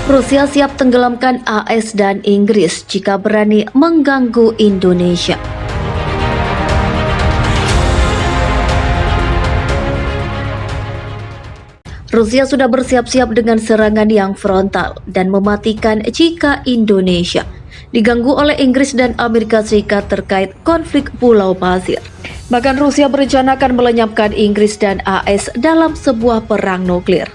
Rusia siap tenggelamkan AS dan Inggris jika berani mengganggu Indonesia. Rusia sudah bersiap-siap dengan serangan yang frontal dan mematikan jika Indonesia diganggu oleh Inggris dan Amerika Serikat terkait konflik Pulau Pasir. Bahkan Rusia berencana akan melenyapkan Inggris dan AS dalam sebuah perang nuklir.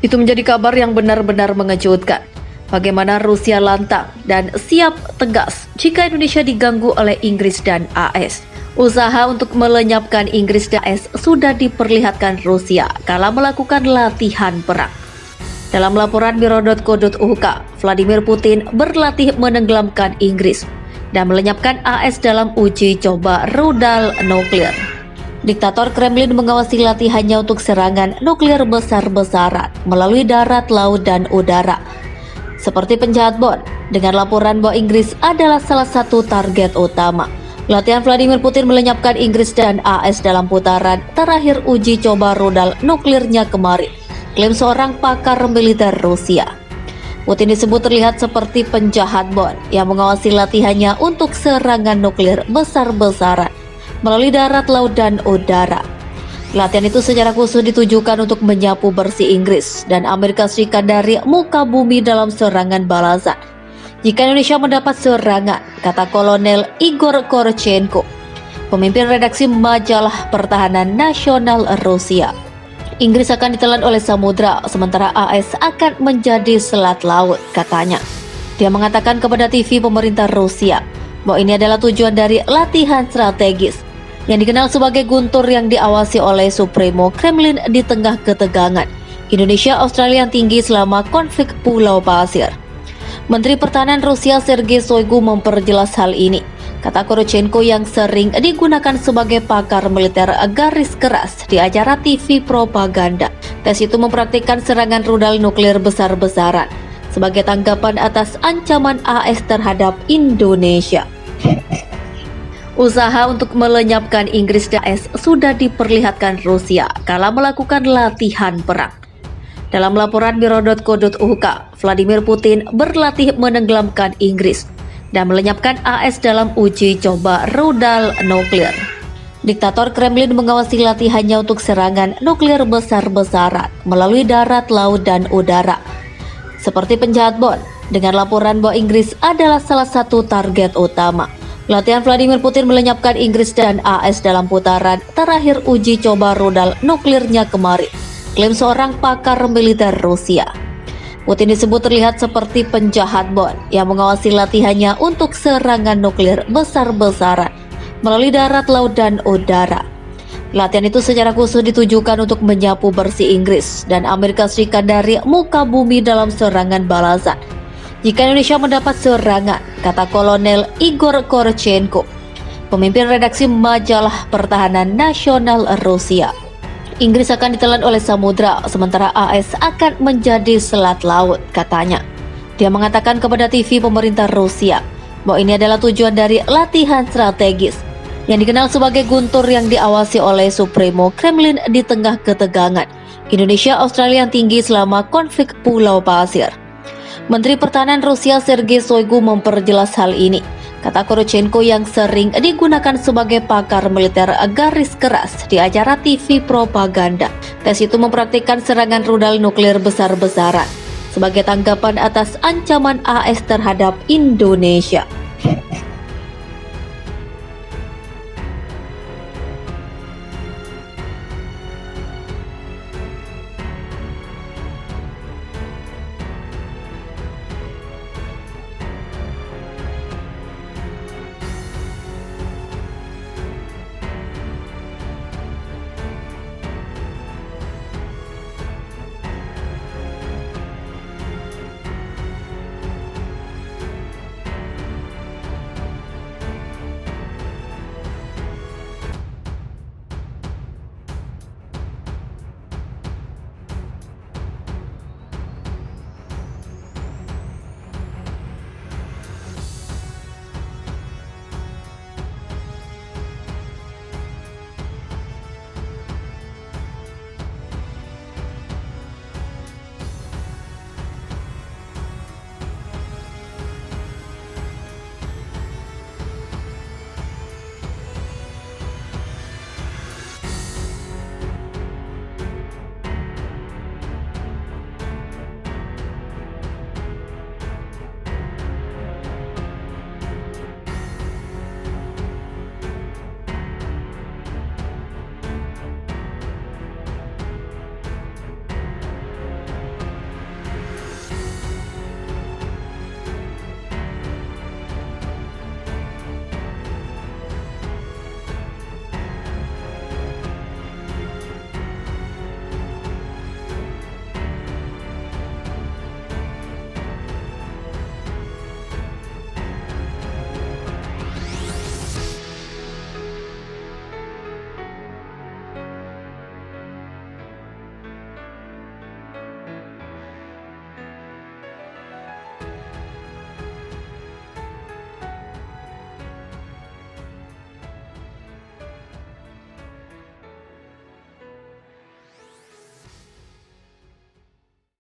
Itu menjadi kabar yang benar-benar mengejutkan. Bagaimana Rusia lantang dan siap tegas jika Indonesia diganggu oleh Inggris dan AS. Usaha untuk melenyapkan Inggris dan AS sudah diperlihatkan Rusia kala melakukan latihan perang. Dalam laporan Biro.co.uk, Vladimir Putin berlatih menenggelamkan Inggris dan melenyapkan AS dalam uji coba rudal nuklir. Diktator Kremlin mengawasi latihannya untuk serangan nuklir besar-besaran melalui darat, laut, dan udara. Seperti penjahat Bond, dengan laporan bahwa Inggris adalah salah satu target utama. Latihan Vladimir Putin melenyapkan Inggris dan AS dalam putaran terakhir uji coba rudal nuklirnya kemarin, klaim seorang pakar militer Rusia. Putin disebut terlihat seperti penjahat Bond yang mengawasi latihannya untuk serangan nuklir besar-besaran melalui darat, laut, dan udara. Latihan itu secara khusus ditujukan untuk menyapu bersih Inggris dan Amerika Serikat dari muka bumi dalam serangan balasan. Jika Indonesia mendapat serangan, kata Kolonel Igor Korchenko, pemimpin redaksi majalah pertahanan nasional Rusia. Inggris akan ditelan oleh samudra, sementara AS akan menjadi selat laut, katanya. Dia mengatakan kepada TV pemerintah Rusia bahwa ini adalah tujuan dari latihan strategis yang dikenal sebagai guntur yang diawasi oleh Supremo Kremlin di tengah ketegangan Indonesia Australia yang tinggi selama konflik Pulau Pasir. Menteri Pertahanan Rusia Sergei Shoigu memperjelas hal ini. Kata Korchenko yang sering digunakan sebagai pakar militer garis keras di acara TV propaganda. Tes itu mempraktikkan serangan rudal nuklir besar-besaran sebagai tanggapan atas ancaman AS terhadap Indonesia. Usaha untuk melenyapkan Inggris dan AS sudah diperlihatkan Rusia kala melakukan latihan perang. Dalam laporan Biro.co.uk, Vladimir Putin berlatih menenggelamkan Inggris dan melenyapkan AS dalam uji coba rudal nuklir. Diktator Kremlin mengawasi latihannya untuk serangan nuklir besar-besaran melalui darat, laut, dan udara. Seperti penjahat Bond, dengan laporan bahwa Inggris adalah salah satu target utama. Latihan Vladimir Putin melenyapkan Inggris dan AS dalam putaran terakhir uji coba rudal nuklirnya kemarin, klaim seorang pakar militer Rusia. Putin disebut terlihat seperti penjahat Bond yang mengawasi latihannya untuk serangan nuklir besar-besaran melalui darat, laut, dan udara. Latihan itu secara khusus ditujukan untuk menyapu bersih Inggris dan Amerika Serikat dari muka bumi dalam serangan balasan. Jika Indonesia mendapat serangan, kata Kolonel Igor Korchenko, pemimpin redaksi majalah pertahanan nasional Rusia. Inggris akan ditelan oleh samudra, sementara AS akan menjadi selat laut, katanya. Dia mengatakan kepada TV pemerintah Rusia bahwa ini adalah tujuan dari latihan strategis yang dikenal sebagai guntur yang diawasi oleh Supremo Kremlin di tengah ketegangan Indonesia Australia yang tinggi selama konflik Pulau Pasir. Menteri Pertahanan Rusia Sergei Shoigu memperjelas hal ini. Kata Korchenko yang sering digunakan sebagai pakar militer garis keras di acara TV propaganda. Tes itu mempraktikkan serangan rudal nuklir besar-besaran sebagai tanggapan atas ancaman AS terhadap Indonesia.